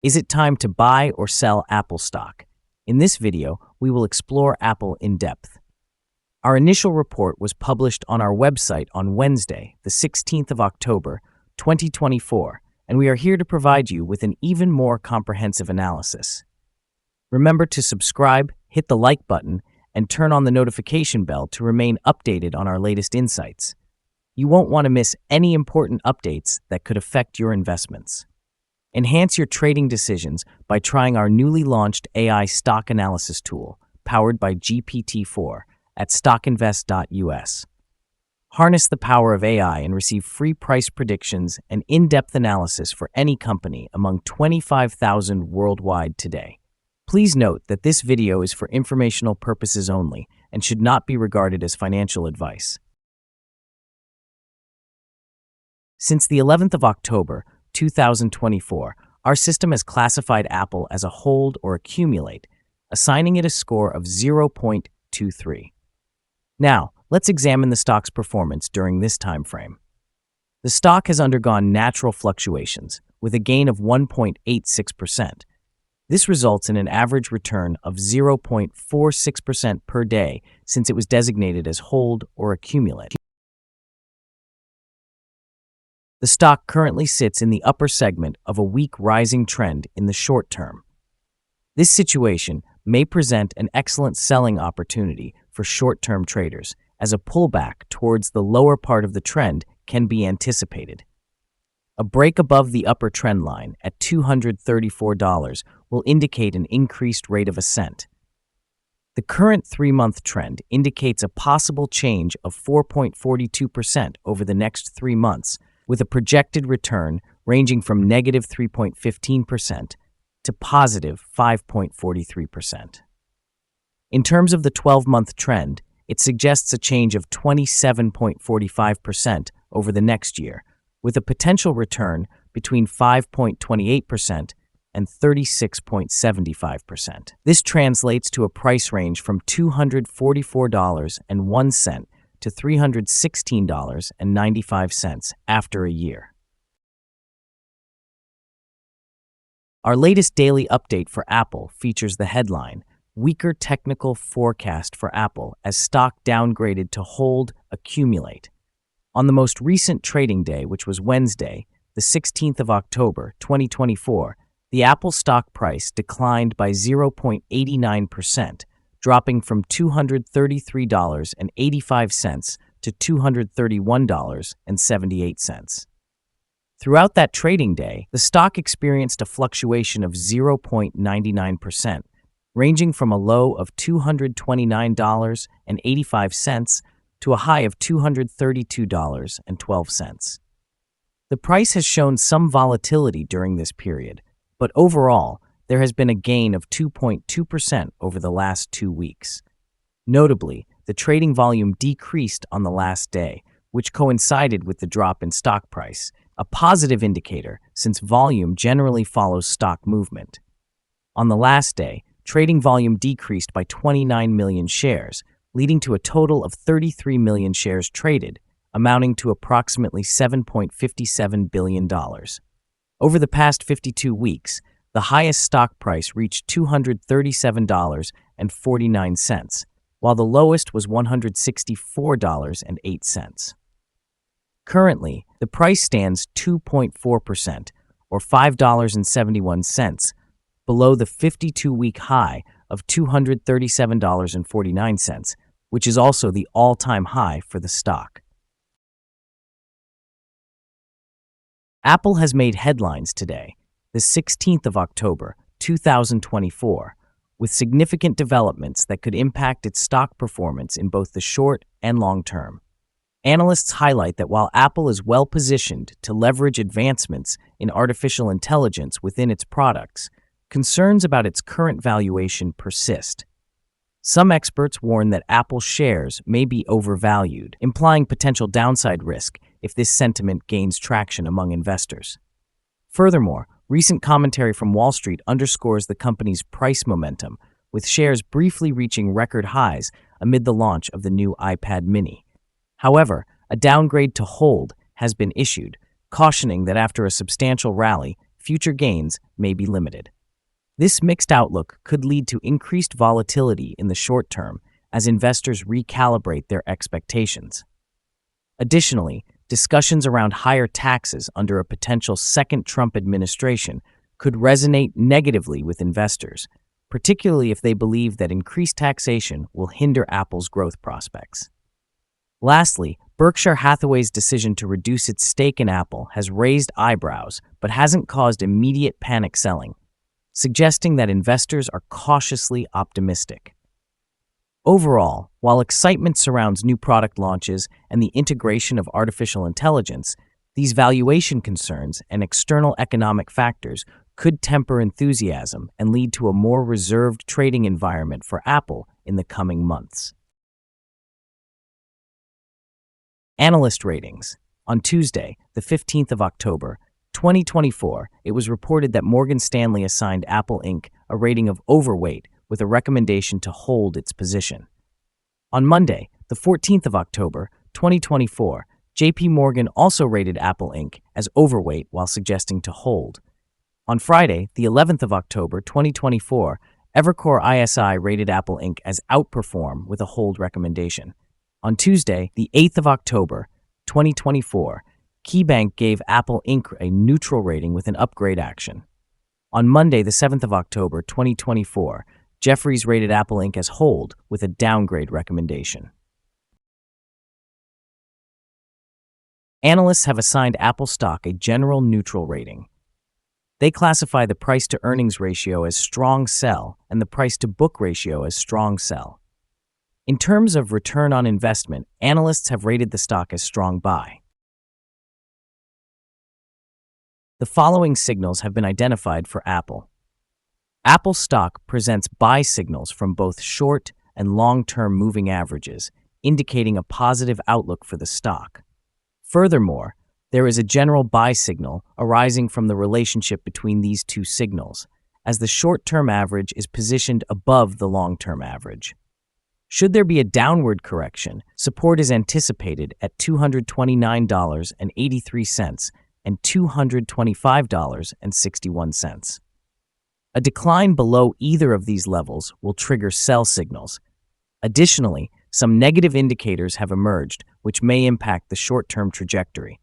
Is it time to buy or sell Apple stock? In this video, we will explore Apple in depth. Our initial report was published on our website on Wednesday, the 16th of October, 2024, and we are here to provide you with an even more comprehensive analysis. Remember to subscribe, hit the like button, and turn on the notification bell to remain updated on our latest insights. You won't want to miss any important updates that could affect your investments. Enhance your trading decisions by trying our newly launched AI stock analysis tool, powered by GPT-4, at StockInvest.us. Harness the power of AI and receive free price predictions and in-depth analysis for any company among 25,000 worldwide today. Please note that this video is for informational purposes only and should not be regarded as financial advice. Since the 11th of October, 2024, our system has classified Apple as a hold or accumulate, assigning it a score of 0.23. Now, let's examine the stock's performance during this time frame. The stock has undergone natural fluctuations, with a gain of 1.86%. This results in an average return of 0.46% per day since it was designated as hold or accumulate. The stock currently sits in the upper segment of a weak rising trend in the short term. This situation may present an excellent selling opportunity for short-term traders, as a pullback towards the lower part of the trend can be anticipated. A break above the upper trend line at $234 will indicate an increased rate of ascent. The current 3-month trend indicates a possible change of 4.42% over the next 3 months, with a projected return ranging from negative 3.15% to positive 5.43%. In terms of the 12-month trend, it suggests a change of 27.45% over the next year, with a potential return between 5.28% and 36.75%. This translates to a price range from $244.01 to $316.95 after a year. Our latest daily update for Apple features the headline, "Weaker Technical Forecast for Apple as Stock Downgraded to Hold, Accumulate." On the most recent trading day, which was Wednesday, the 16th of October, 2024, the Apple stock price declined by 0.89%, dropping from $233.85 to $231.78. Throughout that trading day, the stock experienced a fluctuation of 0.99%, ranging from a low of $229.85 to a high of $232.12. The price has shown some volatility during this period, but overall, there has been a gain of 2.2% over the last 2 weeks. Notably, the trading volume decreased on the last day, which coincided with the drop in stock price, a positive indicator since volume generally follows stock movement. On the last day, trading volume decreased by 29 million shares, leading to a total of 33 million shares traded, amounting to approximately $7.57 billion. Over the past 52 weeks, the highest stock price reached $237.49, while the lowest was $164.08. Currently, the price stands 2.4%, or $5.71, below the 52-week high of $237.49, which is also the all-time high for the stock. Apple has made headlines today, the 16th of October, 2024, with significant developments that could impact its stock performance in both the short and long term. Analysts highlight that while Apple is well-positioned to leverage advancements in artificial intelligence within its products, concerns about its current valuation persist. Some experts warn that Apple shares may be overvalued, implying potential downside risk if this sentiment gains traction among investors. Furthermore, recent commentary from Wall Street underscores the company's price momentum, with shares briefly reaching record highs amid the launch of the new iPad mini. However, a downgrade to hold has been issued, cautioning that after a substantial rally, future gains may be limited. This mixed outlook could lead to increased volatility in the short term as investors recalibrate their expectations. Additionally, discussions around higher taxes under a potential second Trump administration could resonate negatively with investors, particularly if they believe that increased taxation will hinder Apple's growth prospects. Lastly, Berkshire Hathaway's decision to reduce its stake in Apple has raised eyebrows but hasn't caused immediate panic selling, suggesting that investors are cautiously optimistic. Overall, while excitement surrounds new product launches and the integration of artificial intelligence, these valuation concerns and external economic factors could temper enthusiasm and lead to a more reserved trading environment for Apple in the coming months. Analyst ratings. On Tuesday, the 15th of October, 2024, it was reported that Morgan Stanley assigned Apple Inc. a rating of overweight with a recommendation to hold its position. On Monday, the 14th of October, 2024, JP Morgan also rated Apple Inc. as overweight while suggesting to hold. On Friday, the 11th of October, 2024, Evercore ISI rated Apple Inc. as outperform with a hold recommendation. On Tuesday, the 8th of October, 2024, KeyBank gave Apple Inc. a neutral rating with an upgrade action. On Monday, the 7th of October, 2024, Jefferies rated Apple Inc. as hold with a downgrade recommendation. Analysts have assigned Apple stock a general neutral rating. They classify the price-to-earnings ratio as strong sell and the price-to-book ratio as strong sell. In terms of return on investment, analysts have rated the stock as strong buy. The following signals have been identified for Apple. Apple stock presents buy signals from both short and long-term moving averages, indicating a positive outlook for the stock. Furthermore, there is a general buy signal arising from the relationship between these two signals, as the short-term average is positioned above the long-term average. Should there be a downward correction, support is anticipated at $229.83 and $225.61. A decline below either of these levels will trigger sell signals. Additionally, some negative indicators have emerged which may impact the short-term trajectory.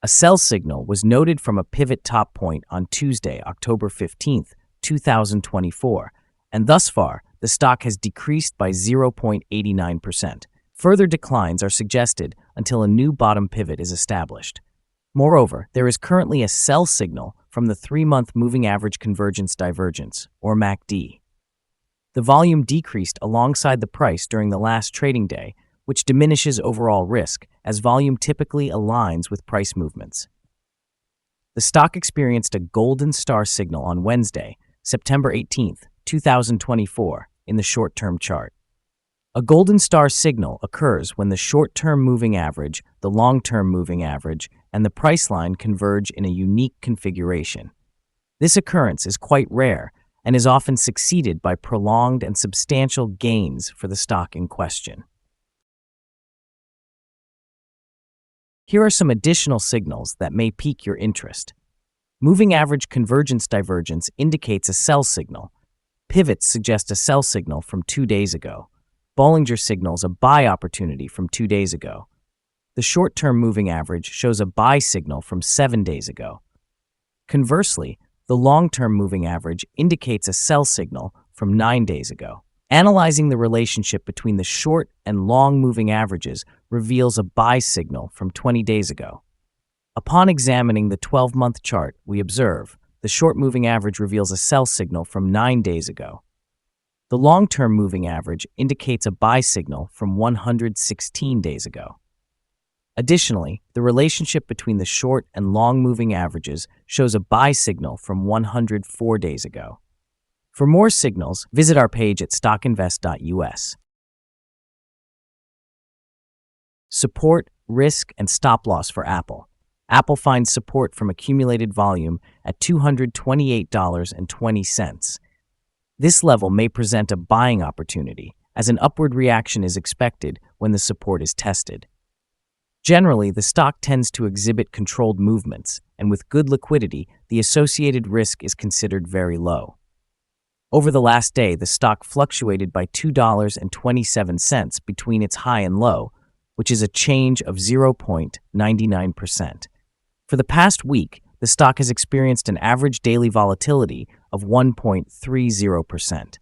A sell signal was noted from a pivot top point on Tuesday, October 15, 2024, and thus far, the stock has decreased by 0.89%. Further declines are suggested until a new bottom pivot is established. Moreover, there is currently a sell signal from the 3-month moving average convergence divergence, or MACD. The volume decreased alongside the price during the last trading day, which diminishes overall risk as volume typically aligns with price movements. The stock experienced a golden star signal on Wednesday, September 18, 2024, in the short-term chart. A golden star signal occurs when the short-term moving average, the long-term moving average, and the price line converge in a unique configuration. This occurrence is quite rare and is often succeeded by prolonged and substantial gains for the stock in question. Here are some additional signals that may pique your interest. Moving average convergence divergence indicates a sell signal. Pivots suggest a sell signal from 2 days ago. Bollinger signals a buy opportunity from 2 days ago. The short-term moving average shows a buy signal from 7 days ago. Conversely, the long-term moving average indicates a sell signal from 9 days ago. Analyzing the relationship between the short and long moving averages reveals a buy signal from 20 days ago. Upon examining the 12-month chart, we observe the short moving average reveals a sell signal from 9 days ago. The long-term moving average indicates a buy signal from 116 days ago. Additionally, the relationship between the short and long moving averages shows a buy signal from 104 days ago. For more signals, visit our page at StockInvest.us. Support, risk, and stop loss for Apple. Apple finds support from accumulated volume at $228.20. This level may present a buying opportunity, as an upward reaction is expected when the support is tested. Generally, the stock tends to exhibit controlled movements, and with good liquidity, the associated risk is considered very low. Over the last day, the stock fluctuated by $2.27 between its high and low, which is a change of 0.99%. For the past week, the stock has experienced an average daily volatility of 1.30%.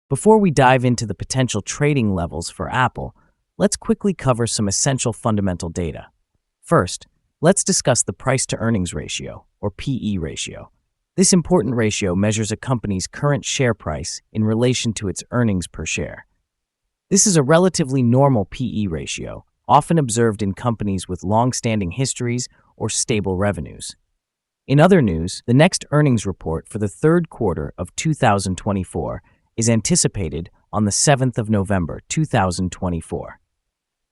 Before we dive into the potential trading levels for Apple, let's quickly cover some essential fundamental data. First, let's discuss the price-to-earnings ratio, or PE ratio. This important ratio measures a company's current share price in relation to its earnings per share. This is a relatively normal PE ratio, often observed in companies with long-standing histories or stable revenues. In other news, the next earnings report for the third quarter of 2024 is anticipated on the 7th of November, 2024.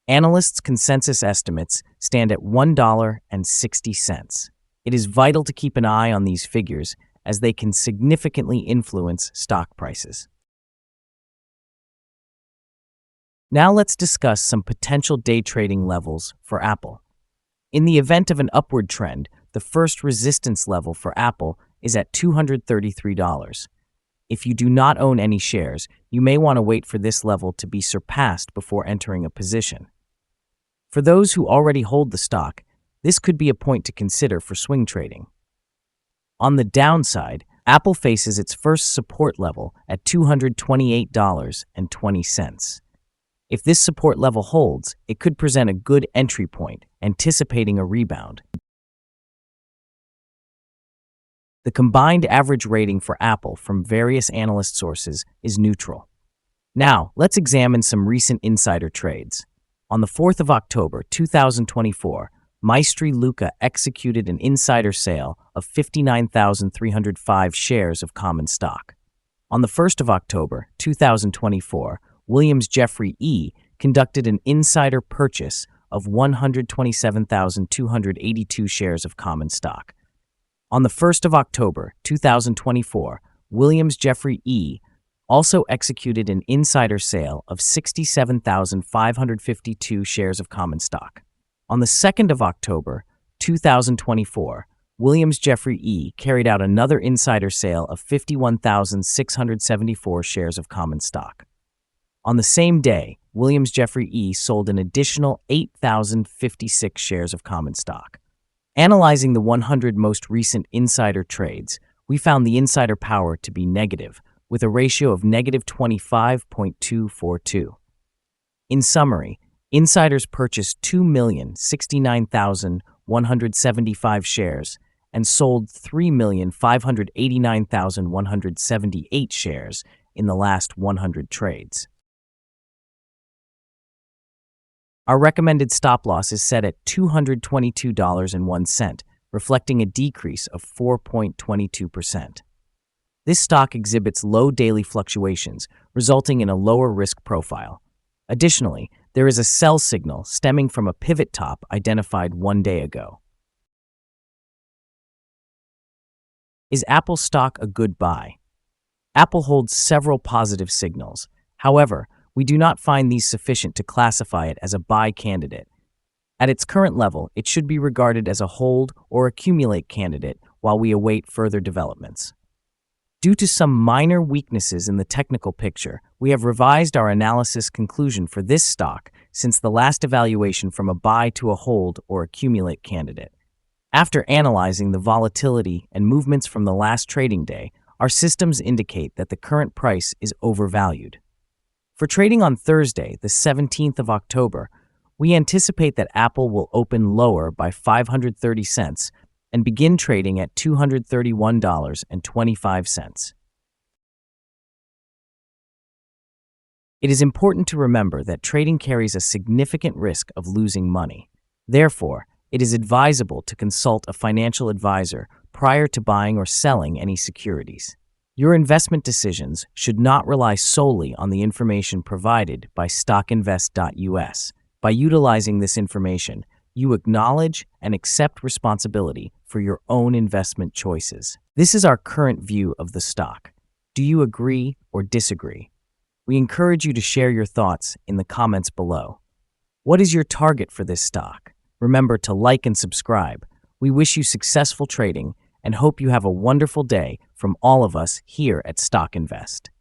Analysts' consensus estimates stand at $1.60. It is vital to keep an eye on these figures as they can significantly influence stock prices. Now let's discuss some potential day trading levels for Apple. In the event of an upward trend, the first resistance level for Apple is at $233. If you do not own any shares, you may want to wait for this level to be surpassed before entering a position. For those who already hold the stock, this could be a point to consider for swing trading. On the downside, Apple faces its first support level at $228.20. If this support level holds, it could present a good entry point, anticipating a rebound. The combined average rating for Apple from various analyst sources is neutral. Now, let's examine some recent insider trades. On the 4th of October, 2024, Maestri Luca executed an insider sale of 59,305 shares of common stock. On the 1st of October, 2024, Williams Jeffrey E. conducted an insider purchase of 127,282 shares of common stock. On the 1st of October, 2024, Williams Jeffrey E. also executed an insider sale of 67,552 shares of common stock. On the 2nd of October, 2024, Williams Jeffrey E. carried out another insider sale of 51,674 shares of common stock. On the same day, Williams Jeffrey E. sold an additional 8,056 shares of common stock. Analyzing the 100 most recent insider trades, we found the insider power to be negative, with a ratio of negative 25.242. In summary, insiders purchased 2,069,175 shares and sold 3,589,178 shares in the last 100 trades. Our recommended stop loss is set at $222.01, reflecting a decrease of 4.22%. This stock exhibits low daily fluctuations, resulting in a lower risk profile. Additionally, there is a sell signal stemming from a pivot top identified 1 day ago. Is Apple stock a good buy? Apple holds several positive signals. However, we do not find these sufficient to classify it as a buy candidate. At its current level, it should be regarded as a hold or accumulate candidate while we await further developments. Due to some minor weaknesses in the technical picture, we have revised our analysis conclusion for this stock since the last evaluation from a buy to a hold or accumulate candidate. After analyzing the volatility and movements from the last trading day, our systems indicate that the current price is overvalued. For trading on Thursday, the 17th of October, we anticipate that Apple will open lower by 530 cents and begin trading at $231.25. It is important to remember that trading carries a significant risk of losing money. Therefore, it is advisable to consult a financial advisor prior to buying or selling any securities. Your investment decisions should not rely solely on the information provided by StockInvest.us. By utilizing this information, you acknowledge and accept responsibility for your own investment choices. This is our current view of the stock. Do you agree or disagree? We encourage you to share your thoughts in the comments below. What is your target for this stock? Remember to like and subscribe. We wish you successful trading and hope you have a wonderful day from all of us here at Stock Invest.